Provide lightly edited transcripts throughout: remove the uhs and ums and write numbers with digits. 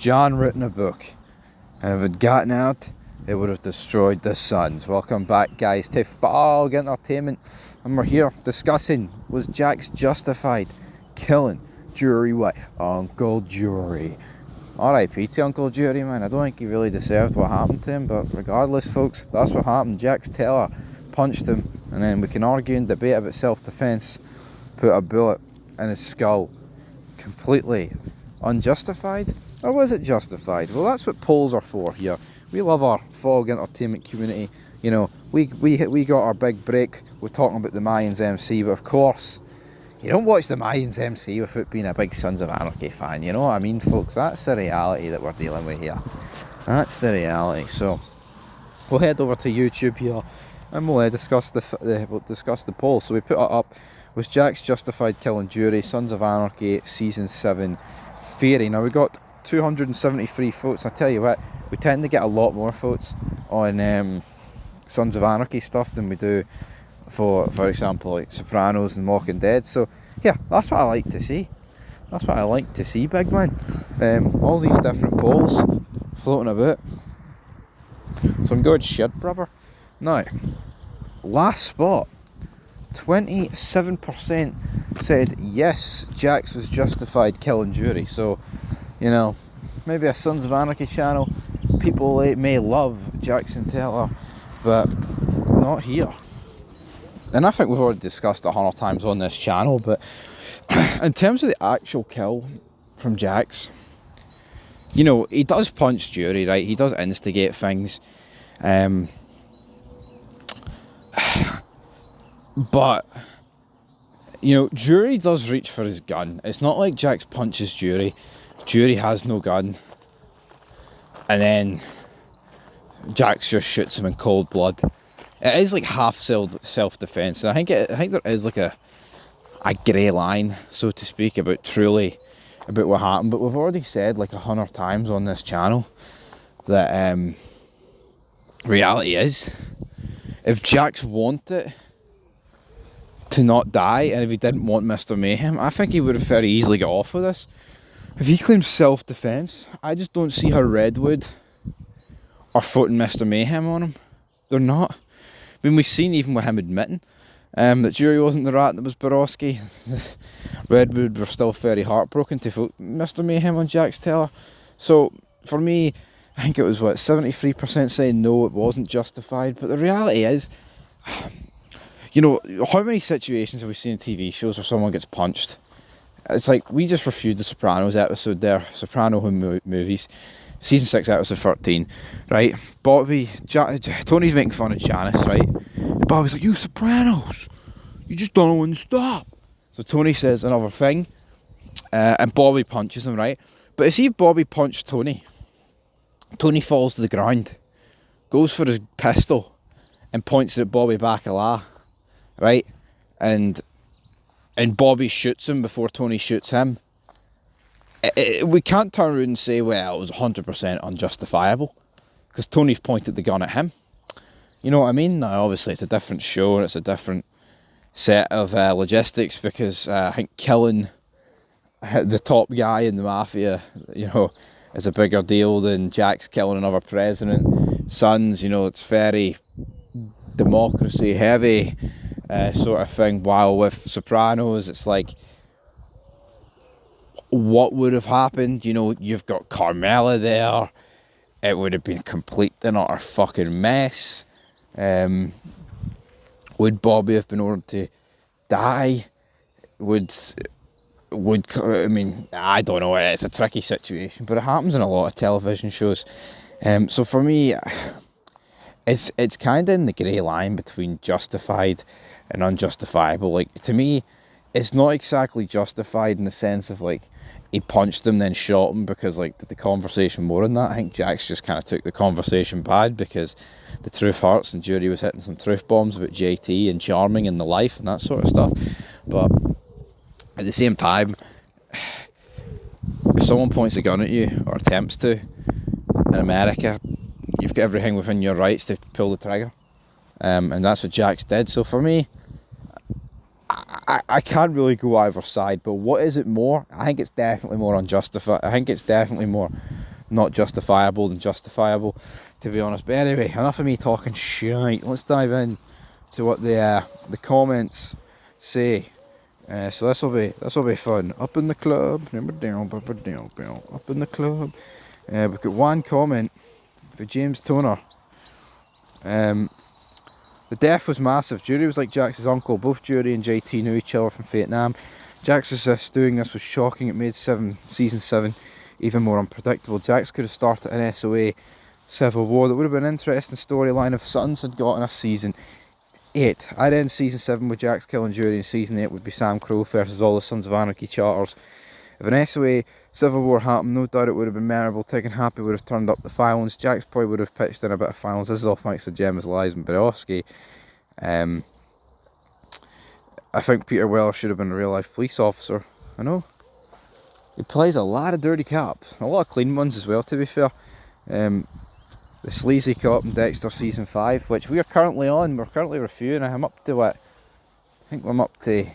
John written a book, and if it gotten out, it would have destroyed the Suns. Welcome back, guys, to Fog Entertainment, and we're here discussing, was Jax justified killing Jury White? Uncle Jury. R.I.P. to Uncle Jury, man. I don't think he really deserved what happened to him, but regardless, folks, that's what happened. Jax Teller punched him, and then we can argue and debate about self-defense. Put a bullet in his skull. Completely unjustified? Or was it justified? Well, that's what polls are for here. We love our Fog Entertainment community. You know, we got our big break. We're talking about the Mayans MC, but of course, you don't watch the Mayans MC without being a big Sons of Anarchy fan. You know what I mean, folks? That's the reality that we're dealing with here. That's the reality. So we'll head over to YouTube here, and we'll discuss the poll. So we put it up. Was Jax justified killing Jury? Sons of Anarchy Season 7 Theory. Now we got 273 votes. I tell you what, we tend to get a lot more votes on Sons of Anarchy stuff than we do for example, like Sopranos and Walking Dead. So yeah, that's what I like to see. That's what I like to see, big man. All these different polls floating about. Some good shit, brother. Now, last spot, 27% said yes, Jax was justified killing Jury. So, you know, maybe a Sons of Anarchy channel, people may love Jackson Teller, but not here. And I think we've already discussed 100 times on this channel, but in terms of the actual kill from Jax, you know, he does punch Jury, right? He does instigate things. But, you know, Jury does reach for his gun. It's not like Jax punches Jury. Jury has no gun. And then Jax just shoots him in cold blood. It is like half self-defense. And I think there is like a grey line, so to speak, about what happened. But we've already said like 100 times on this channel that reality is, if Jax wanted to not die, and if he didn't want Mr. Mayhem, I think he would have very easily got off with this. If he claims self-defense, I just don't see how Redwood are footing Mr. Mayhem on him. They're not. I mean, we've seen even with him admitting that Jury wasn't the rat that was Borowski. Redwood were still very heartbroken to vote Mr. Mayhem on Jax Teller. So, for me, I think it was, 73% saying no, it wasn't justified. But the reality is, you know, how many situations have we seen in TV shows where someone gets punched? It's like, we just reviewed the Sopranos episode there, movies, season 6, episode 13, right? Tony's making fun of Janice, right? And Bobby's like, you Sopranos, you just don't know when to stop. So Tony says another thing, and Bobby punches him, right? But as if Bobby punched Tony, Tony falls to the ground, goes for his pistol, and points it at Bobby Bacala, right? And Bobby shoots him before Tony shoots him. We can't turn around and say, well, it was 100% unjustifiable, because Tony's pointed the gun at him. You know what I mean? Now, obviously, it's a different show, and it's a different set of logistics, because I think killing the top guy in the mafia, you know, is a bigger deal than Jax killing another president. Sons, you know, it's very democracy heavy sort of thing, while with Sopranos, it's like, what would have happened? You know, you've got Carmela there. It would have been a complete and utter fucking mess. Would Bobby have been ordered to die? I mean, I don't know. It's a tricky situation, but it happens in a lot of television shows. So for me, it's kind of in the grey line between justified and unjustifiable. Like, to me, it's not exactly justified in the sense of, like, he punched him then shot him, because, like, did the conversation more than that? I think Jax just kind of took the conversation bad, because the truth hurts, and Jury was hitting some truth bombs about JT and Charming and the life and that sort of stuff. But at the same time, if someone points a gun at you, or attempts to, in America, you've got everything within your rights to pull the trigger. And that's what Jax did. So for me, I can't really go either side, but what is it more? I think it's definitely more unjustified. I think it's definitely more not justifiable than justifiable, to be honest. But anyway, enough of me talking shite. Let's dive in to what the comments say. So this will be fun. Up in the club, up in the club. We've got one comment for James Toner. The death was massive. Jury was like Jax's uncle. Both Jury and JT knew each other from Vietnam. Jax's doing this was shocking. It made season 7 even more unpredictable. Jax could have started an SOA civil war. That would have been an interesting storyline if Sons had gotten a season 8. I'd end season 7 with Jax killing Jury, and season 8 would be Sam Crow versus all the Sons of Anarchy charters. If an SOA civil war happened, no doubt it would have been memorable. Tegan Happy would have turned up the violence. Jax probably would have pitched in a bit of violence. This is all thanks to Gemma's lies and Borowski. I think Peter Weller should have been a real life police officer. I know. He plays a lot of dirty cops. A lot of clean ones as well, to be fair. The sleazy cop in Dexter season 5, which we are currently on. We're currently reviewing. I'm up to what? I think I'm up to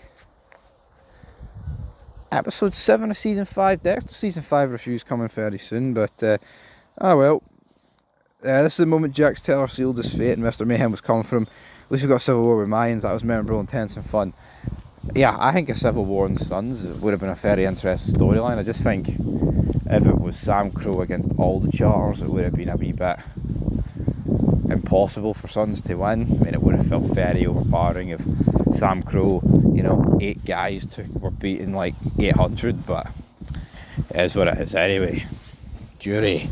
episode 7 of season 5. Dexter season 5 review's coming fairly soon, but well. This is the moment Jax Teller sealed his fate and Mr. Mayhem was coming from. At least we got a civil war with Mayans. That was memorable, intense and fun. Yeah, I think a civil war in Sons would have been a very interesting storyline. I just think if it was Sam Crow against all the charters, it would have been a wee bit impossible for Sons to win. I mean, it would have felt very overpowering if Sam Crow, 8 guys were beating like 800, but it is what it is anyway. Jury.